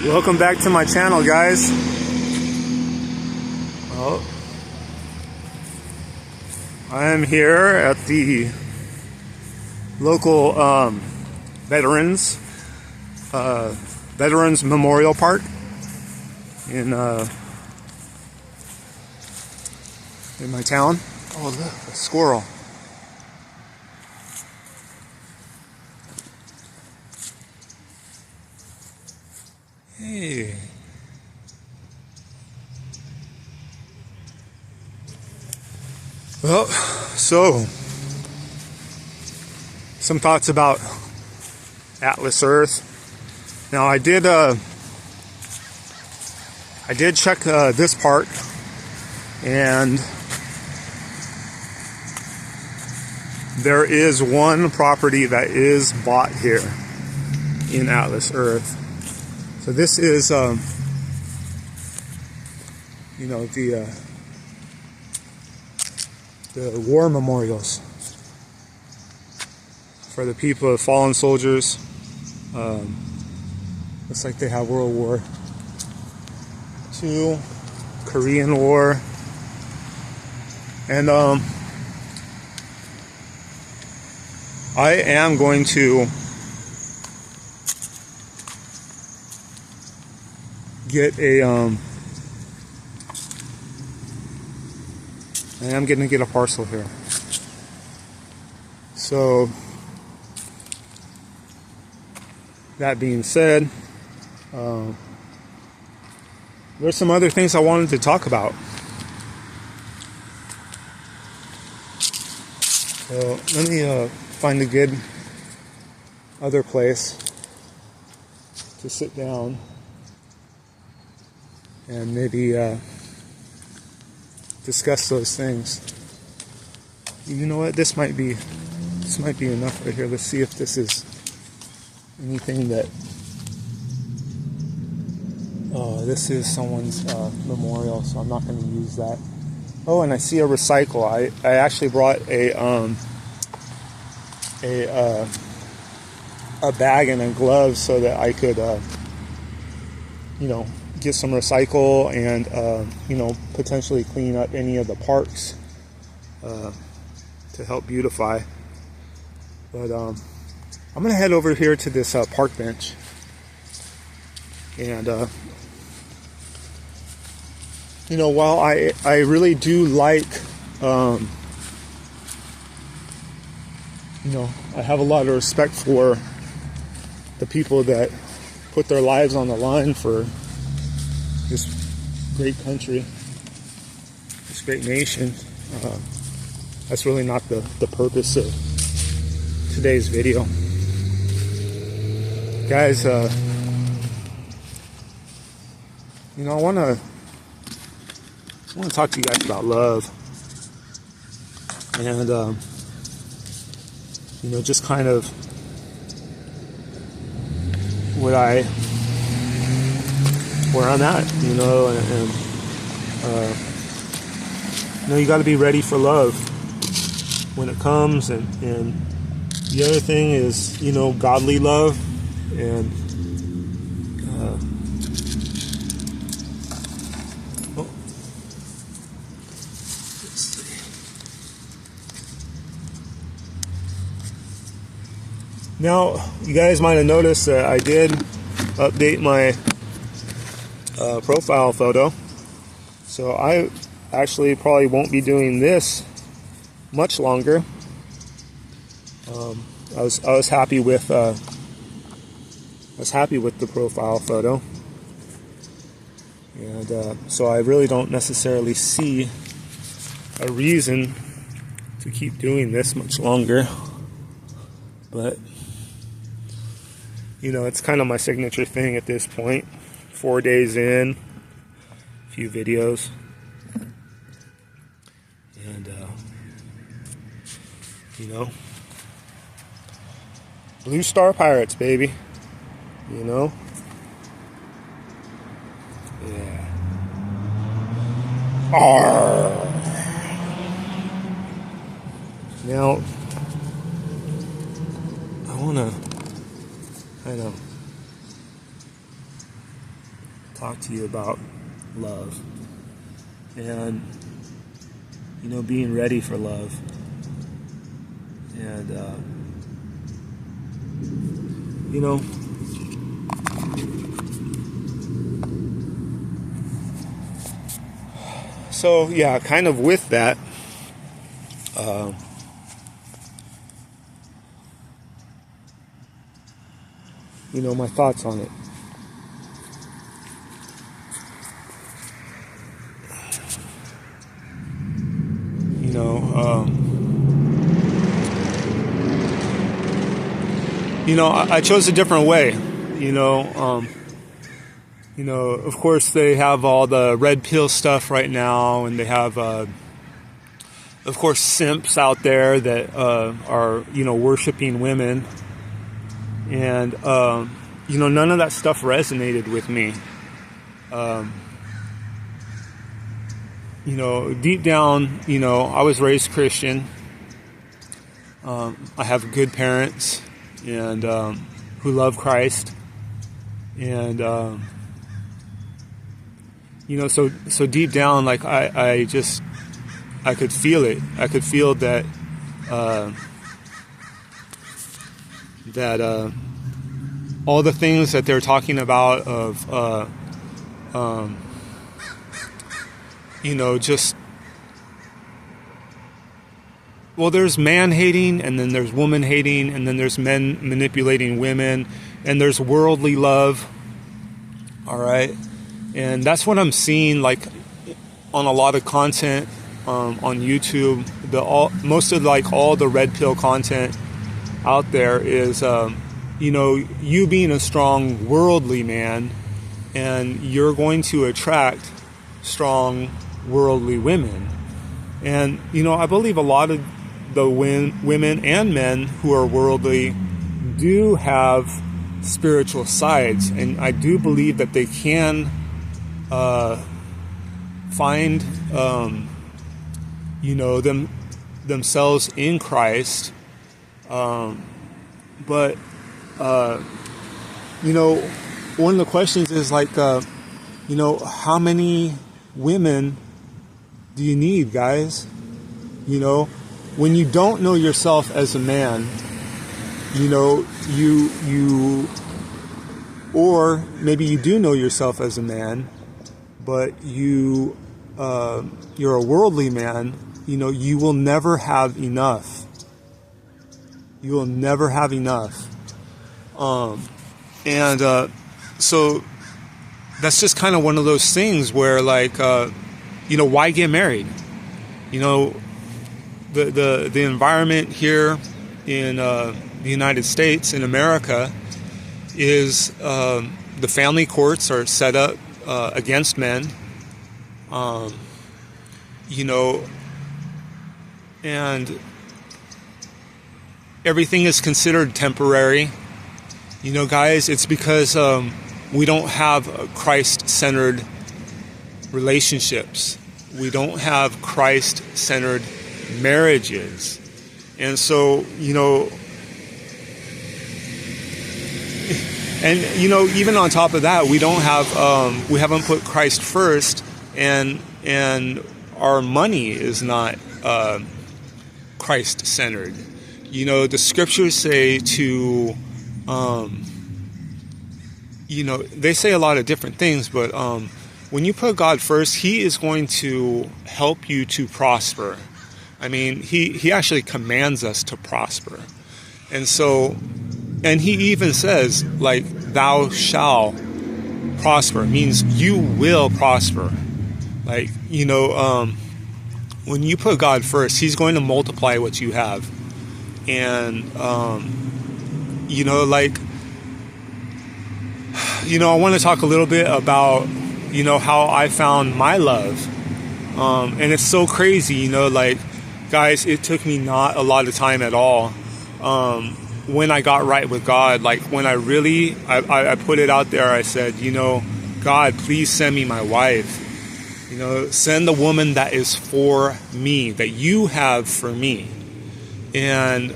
Welcome back to my channel, guys. Well, I am here at the local Veterans Memorial Park in my town. Oh, look, a squirrel. Hey. Well, so some thoughts about Atlas Earth. Now I did check this park, and there is one property that is bought here in Atlas Earth. So this is, the war memorials for the people of fallen soldiers. Looks like they have World War II, Korean War, and I am going to get a get a parcel here. So that being said, there's some other things I wanted to talk about. So let me find a good other place to sit down and maybe discuss those things. You know what? This might be enough right here. Let's see if this is anything that. This is someone's memorial, so I'm not going to use that. Oh, and I see a recycle. I actually brought a bag and a glove so that I could get some recycle and potentially clean up any of the parks to help beautify. But I'm gonna head over here to this park bench, and while I really do like I have a lot of respect for the people that put their lives on the line for this great country, this great nation. That's really not the purpose of today's video. Guys, I want to talk to you guys about love. And, just kind of where I'm at, and you got to be ready for love when it comes, and the other thing is, godly love, and let's see. Now, you guys might have noticed that I did update my profile photo, so I actually probably won't be doing this much longer. I was happy with the profile photo, and so I really don't necessarily see a reason to keep doing this much longer. But it's kind of my signature thing at this point. 4 days in, a few videos, and Blue Star Pirates, baby. Yeah. Aaaar. Now, I know talk to you about love and, being ready for love. And, so yeah, kind of with that, my thoughts on it. I chose a different way. Of course they have all the red pill stuff right now, and they have, of course, simps out there that are, worshiping women. And, none of that stuff resonated with me. Deep down, I was raised Christian. I have good parents and who love Christ. And, so deep down, like I could feel it. I could feel that, all the things that they're talking about of, there's man hating, and then there's woman hating, and then there's men manipulating women, and there's worldly love. All right. And that's what I'm seeing, like, on a lot of content, on YouTube. Most of all the red pill content out there is, you being a strong worldly man, and you're going to attract strong worldly women. And, I believe a lot of the women and men who are worldly do have spiritual sides. And I do believe that they can find, themselves in Christ. But, one of the questions is like, how many women do you need, guys? When you don't know yourself as a man, or maybe you do know yourself as a man, but you're a worldly man, you will never have enough. You will never have enough. So that's just kind of one of those things where, like, why get married? The environment here in the United States, in America, is the family courts are set up against men. And everything is considered temporary. Guys, it's because we don't have Christ-centered relationships. We don't have Christ-centered marriages. And so, even on top of that, we don't have, we haven't put Christ first, and our money is not Christ-centered. The scriptures say to, they say a lot of different things, but when you put God first, He is going to help you to prosper. I mean, He actually commands us to prosper. And so, and He even says, like, thou shalt prosper. It means you will prosper. Like, when you put God first, He's going to multiply what you have. And, I want to talk a little bit about, how I found my love. And it's so crazy, guys, it took me not a lot of time at all. When I got right with God, like when I really, I put it out there, I said, God, please send me my wife. Send the woman that is for me, that you have for me. And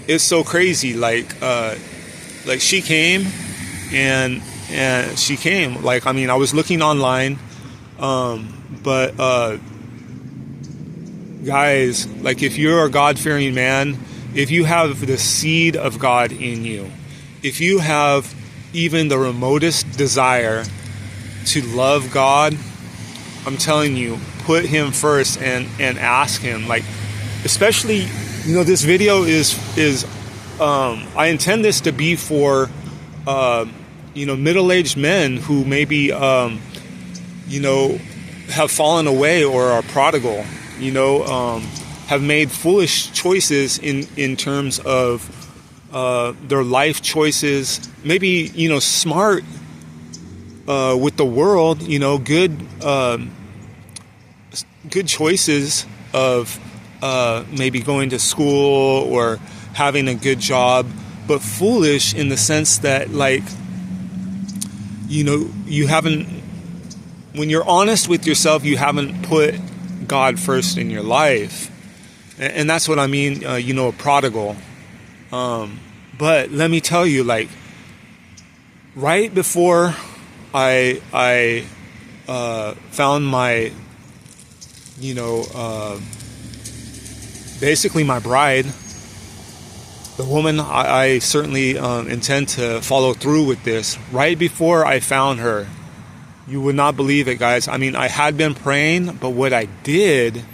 it's so crazy, like she came, and and she came. Like, I mean, I was looking online, but guys, like, if you're a God-fearing man, if you have the seed of God in you, if you have even the remotest desire to love God, I'm telling you, put him first and ask him. Like, especially, you know, this video is I intend this to be for you know, middle-aged men who maybe you know, have fallen away or are prodigal, you know, have made foolish choices in terms of their life choices, maybe, you know, smart with the world, you know, good choices of maybe going to school or having a good job, but foolish in the sense that, like, you know, you haven't, when you're honest with yourself, you haven't put God first in your life. And that's what I mean, you know, a prodigal. But let me tell you, like, right before I found my, you know, basically my bride, the woman I certainly intend to follow through with this. Right before I found her, you would not believe it, guys. I mean, I had been praying, but what I did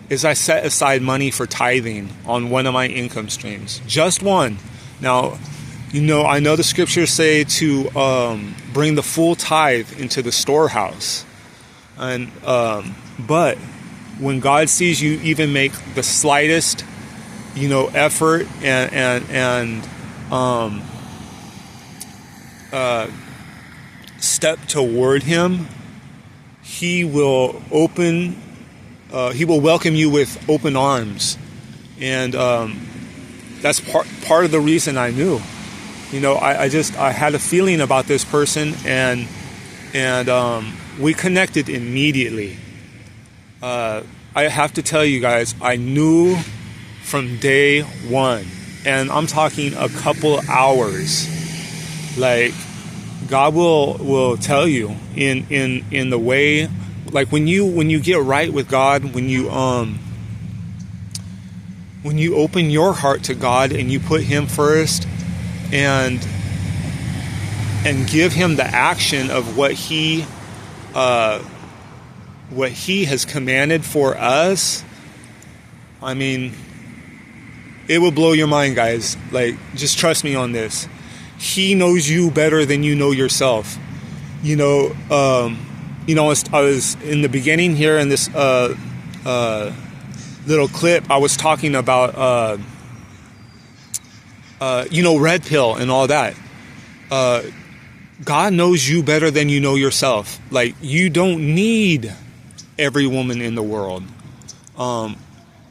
is I set aside money for tithing on one of my income streams. Just one. Now, you know, I know the scriptures say to bring the full tithe into the storehouse. And but when God sees you even make the slightest, you know, effort and step toward him, he will welcome you with open arms. And that's part of the reason I knew. You know, I had a feeling about this person, and we connected immediately. I have to tell you guys, I knew from day one, and I'm talking a couple hours. Like, God will tell you in the way, like, when you get right with God, when you open your heart to God and you put him first, and give him the action of what he has commanded for us, I mean, it will blow your mind, guys. Like, just trust me on this. He knows you better than you know yourself. You know, I was in the beginning here in this little clip, I was talking about you know, red pill and all that. God knows you better than you know yourself. Like, you don't need every woman in the world. And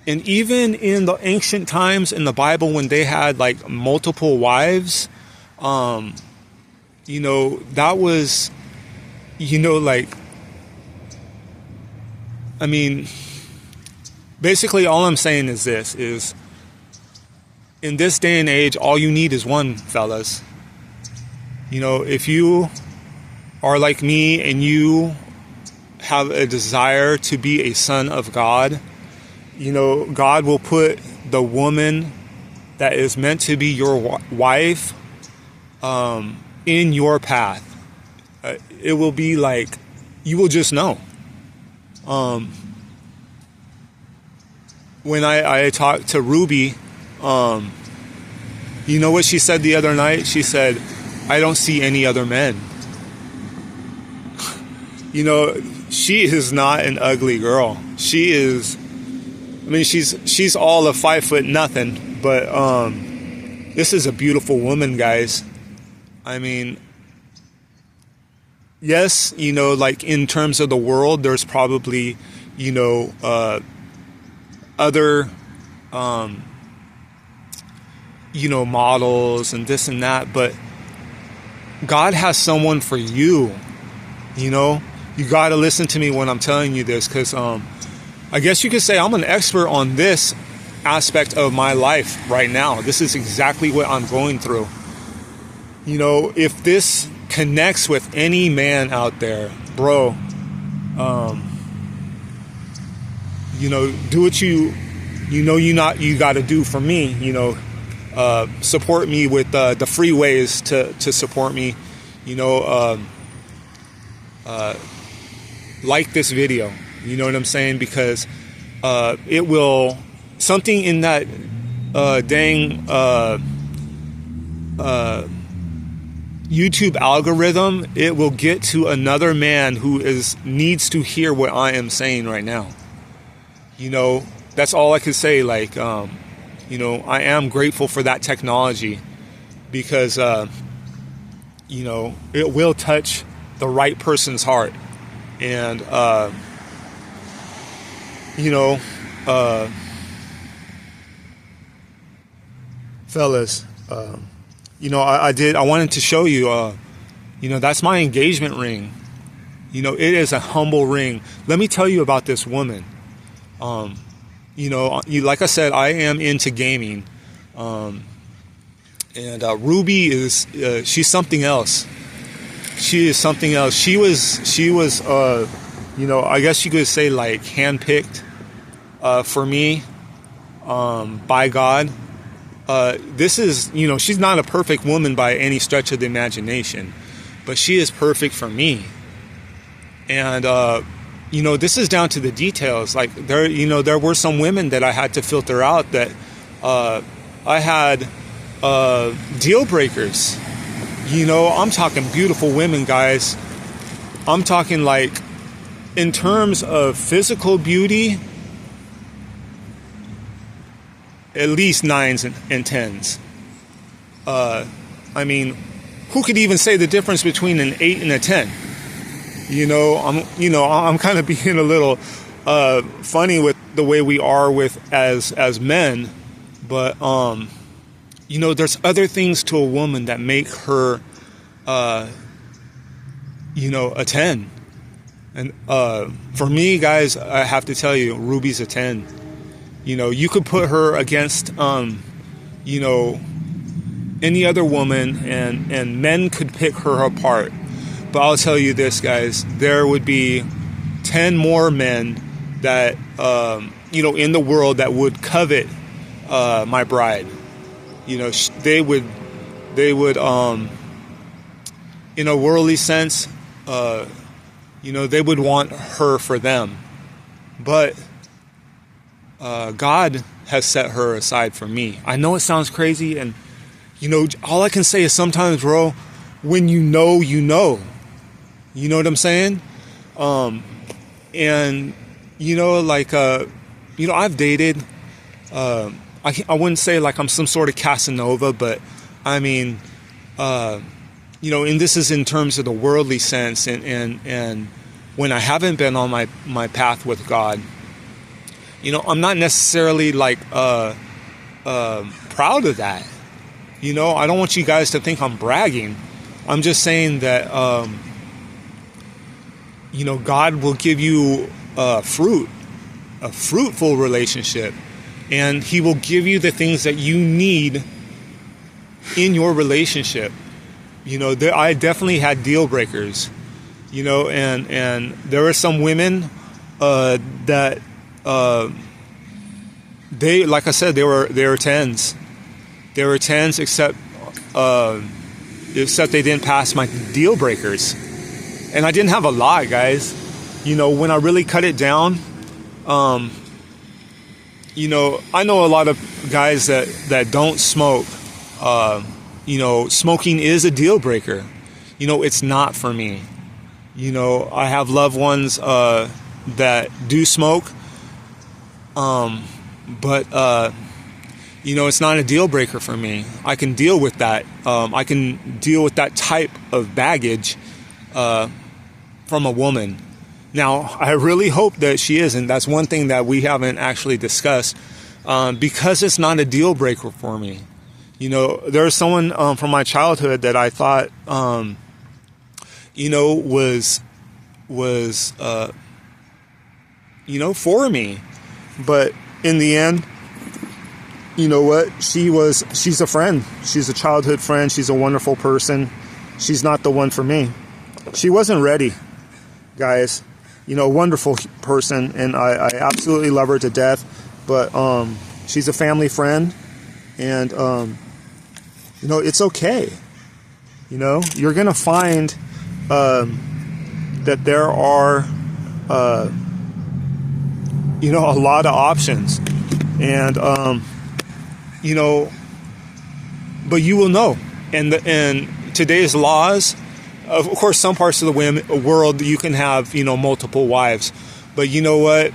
even in the ancient times in the Bible, when they had like multiple wives, you know, that was, you know, like, I mean, basically all I'm saying is this, is in this day and age, all you need is one, fellas. You know, if you are like me and you have a desire to be a son of God, you know, God will put the woman that is meant to be your wife in your path. It will be like, you will just know. When I talked to Ruby, you know what she said the other night? She said, I don't see any other men. You know, she is not an ugly girl. She is, I mean, she's all of 5 foot nothing, but this is a beautiful woman, guys. I mean, yes, you know, like in terms of the world, there's probably, you know, other, you know, models and this and that, but God has someone for you. You know, you got to listen to me when I'm telling you this, because I guess you could say I'm an expert on this aspect of my life right now. This is exactly what I'm going through. You know, if this connects with any man out there, bro, do what you got to do for me. Support me with the free ways to support me. Like this video. You know what I'm saying? Because it will, something in that dang YouTube algorithm, it will get to another man who needs to hear what I am saying right now. That's all I can say. Like, I am grateful for that technology, because, it will touch the right person's heart. And, fellas, I wanted to show you, that's my engagement ring. It is a humble ring. Let me tell you about this woman. Like I said, I am into gaming. And Ruby she's something else. She is something else. She was, I guess you could say, like, handpicked, for me, by God. This is, she's not a perfect woman by any stretch of the imagination, but she is perfect for me. And, this is down to the details. Like, there were some women that I had to filter out that, I had, deal breakers. I'm talking beautiful women, guys. I'm talking, like, in terms of physical beauty, at least 9s and 10s. Who could even say the difference between an 8 and a 10? I'm kind of being a little funny with the way we are as men, but there's other things to a woman that make her a 10. And for me, guys, I have to tell you, Ruby's a 10. You could put her against, any other woman, and men could pick her apart. But I'll tell you this, guys, there would be 10 more men that, in the world that would covet my bride. They would, in a worldly sense, they would want her for them. But God has set her aside for me. I know it sounds crazy, and all I can say is sometimes, bro, when you know, you know what I'm saying? And I've dated. I wouldn't say like I'm some sort of Casanova, but and this is in terms of the worldly sense, and when I haven't been on my path with God. I'm not necessarily like proud of that. I don't want you guys to think I'm bragging. I'm just saying that God will give you a fruitful relationship, and He will give you the things that you need in your relationship. I definitely had deal breakers. And there were some women that. They, like I said, they were 10s. They were 10s, except they didn't pass my deal breakers. And I didn't have a lot, guys. When I really cut it down, I know a lot of guys that don't smoke. Smoking is a deal breaker. It's not for me. I have loved ones that do smoke. But it's not a deal breaker for me. I can deal with that. I can deal with that type of baggage from a woman. Now, I really hope that she isn't. That's one thing that we haven't actually discussed, because it's not a deal breaker for me. There's someone from my childhood that I thought, was for me. But in the end, you know what? She's a friend. She's a childhood friend. She's a wonderful person. she's not the one for me. She wasn't ready, guys. You know, wonderful person, and I absolutely love her to death. But she's a family friend, and you know, it's okay. You know, you're gonna find that there are you know, a lot of options, and you know, but you will know. And today's laws, of course, some parts of the world you can have, you know, multiple wives, but you know what?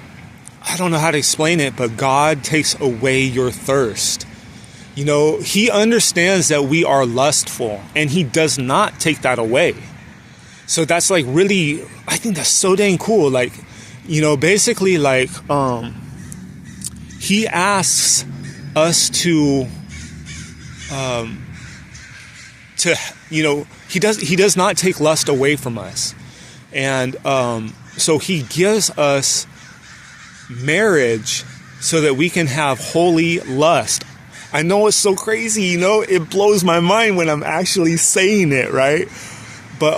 I don't know how to explain it, but God takes away your thirst. You know, He understands that we are lustful, and He does not take that away. So that's like really, I think that's so dang cool. Like, you know, basically, like, He asks us to, you know, He does not take lust away from us. And so He gives us marriage so that we can have holy lust. I know it's so crazy, you know, it blows my mind when I'm actually saying it, right? But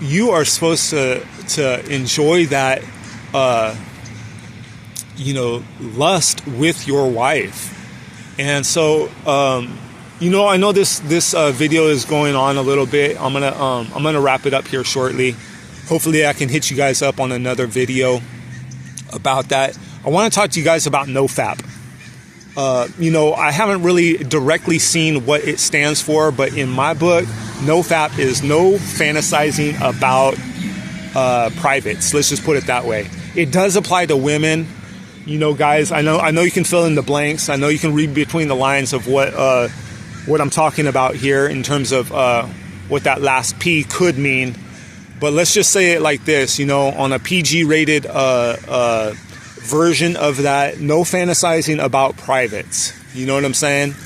you are supposed to enjoy that, you know, lust with your wife. And so, you know, I know this video is going on a little bit. I'm gonna wrap it up here shortly. Hopefully I can hit you guys up on another video about that. I want to talk to you guys about NoFap. You know, I haven't really directly seen what it stands for, but in my book, NoFap is no fantasizing about privates. Let's just put it that way. It does apply to women. You know, guys, I know you can fill in the blanks. I know you can read between the lines of what I'm talking about here in terms of what that last P could mean. But let's just say it like this, you know, on a PG-rated version of that, no fantasizing about privates. You know what I'm saying?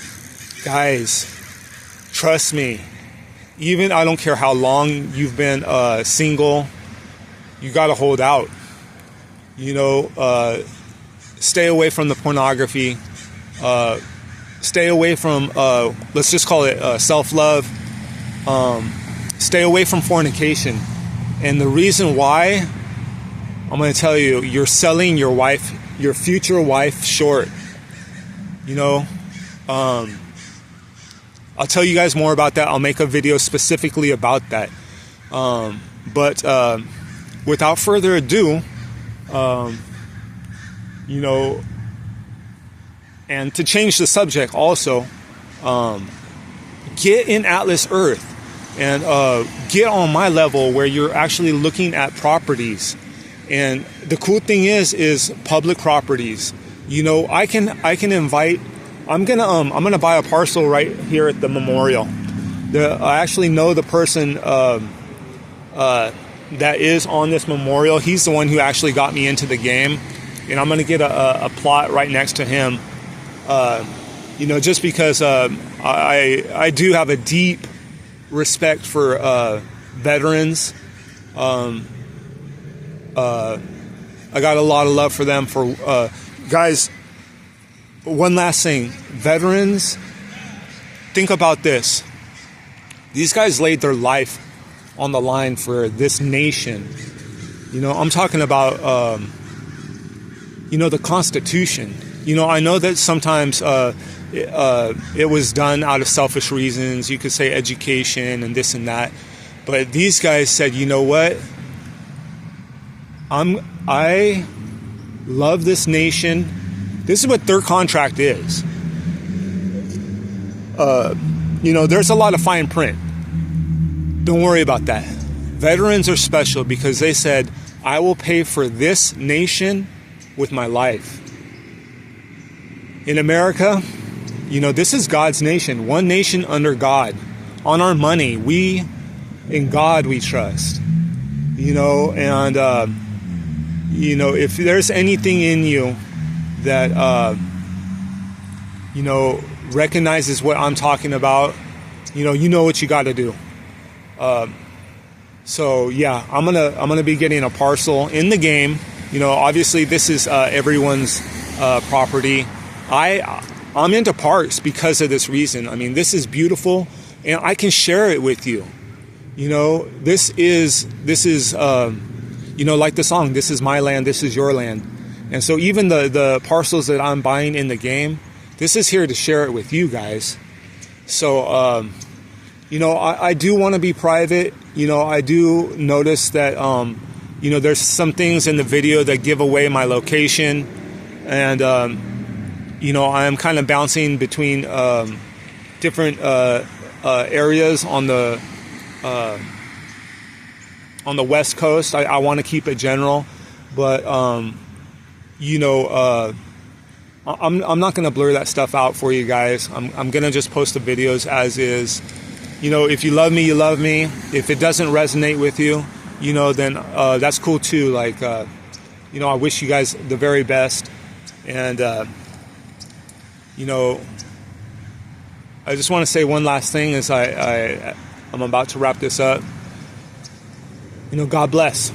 Guys, trust me. Even I don't care how long you've been single, you got to hold out. You know, stay away from the pornography. Stay away from, let's just call it self-love. Stay away from fornication. And the reason why, I'm going to tell you, you're selling your wife, your future wife, short. You know, I'll tell you guys more about that. I'll make a video specifically about that. But without further ado, you know, and to change the subject also, get in Atlas Earth and get on my level where you're actually looking at properties. And the cool thing is public properties. You know, I can invite. I'm gonna buy a parcel right here at the memorial. I actually know the person that is on this memorial. He's the one who actually got me into the game, and I'm gonna get a plot right next to him. You know, just because I do have a deep respect for veterans. I got a lot of love for them. For guys, one last thing, veterans, think about this. These guys laid their life on the line for this nation. You know, I'm talking about you know, the Constitution. You know, I know that sometimes it was done out of selfish reasons. You could say education and this and that, but these guys said, you know what? I love this nation. This is what their contract is. You know, there's a lot of fine print. Don't worry about that. Veterans are special because they said, I will pay for this nation with my life. In America, you know, this is God's nation. One nation under God. On our money, in God we trust. You know, and you know, if there's anything in you that, you know, recognizes what I'm talking about, you know what you got to do. So yeah, I'm gonna be getting a parcel in the game. You know, obviously this is everyone's property. I'm into parks because of this reason. I mean, this is beautiful, and I can share it with you. You know, this is you know, like the song, this is my land, this is your land. And so even the parcels that I'm buying in the game, this is here to share it with you guys. So, you know, I do want to be private. You know, I do notice that, you know, there's some things in the video that give away my location. And, you know, I'm kind of bouncing between different areas on the West Coast. I want to keep it general, but you know, I'm not going to blur that stuff out for you guys. I'm going to just post the videos as is. You know, if you love me, you love me. If it doesn't resonate with you, you know, then that's cool too. Like, you know, I wish you guys the very best. And, you know, I just want to say one last thing as I'm about to wrap this up. You know, God bless.